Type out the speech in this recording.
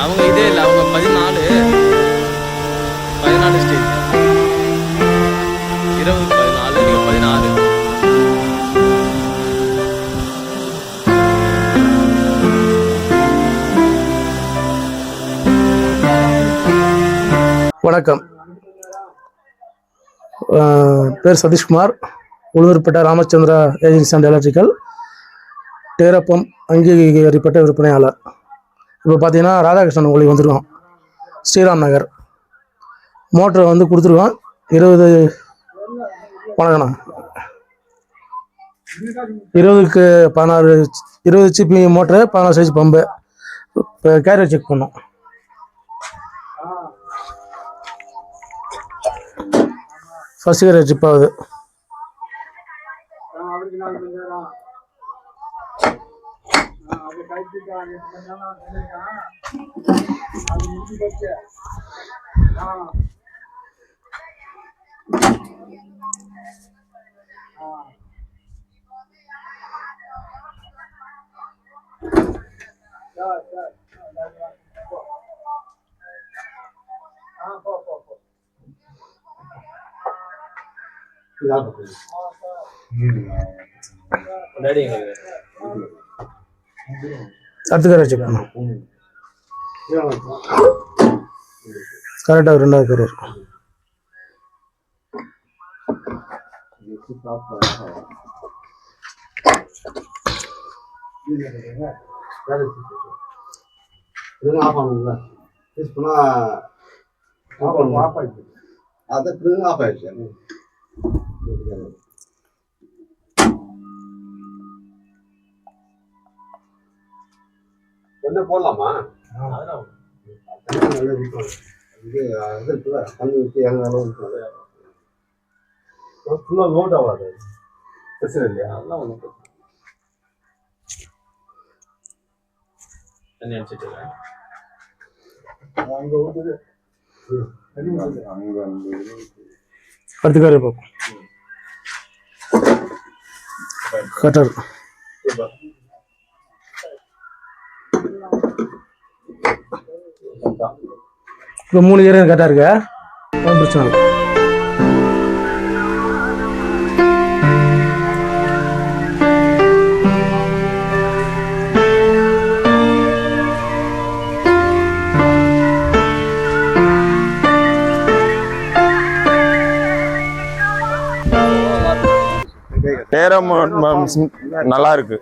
அவங்க இதே இல்லை, அவங்க 14 ஸ்டேஜ், 20 14 நீங்கள் 16. வணக்கம், பேர் Satishkumar, Ulundurpet Ramachandra agency and electrical டேரப்பம் அங்கீகரிக்கப்பட்ட விற்பனையாளர். இப்போ பார்த்தீங்கன்னா ராதாகிருஷ்ணன் உங்களுக்கு வந்துருக்கோம், ஸ்ரீராம் நகர். மோட்டரை வந்து கொடுத்துருக்கோம் 20. வணக்கண்ணா, 20க்கு 16 20 சிபி மோட்டரு, 16 சைஸ் பம்பு. இப்போ கேரியர் செக் பண்ணோம். ஃபர்ஸ்ட் கேரியர் ட்ரிப் ஆகுது. அடுத்த கரை செக் பண்ணோம். கரெக்டாக 2வது கரியர். என்ன போடலாமா? ஃபுல்லாக லோட் ஆகாது, பிரச்சனை இல்லையா? அதெல்லாம் ஒன்றும் தண்ணி அடிச்சுட்டு அங்கே வந்து அடுத்த காரியம் பார்ப்போம். கரெக்டாக இருக்கும். இப்போ 3 ஏரியா கரெக்டாக இருக்கு, பிரச்சனை இல்லை. நேரம் நல்லா இருக்கு.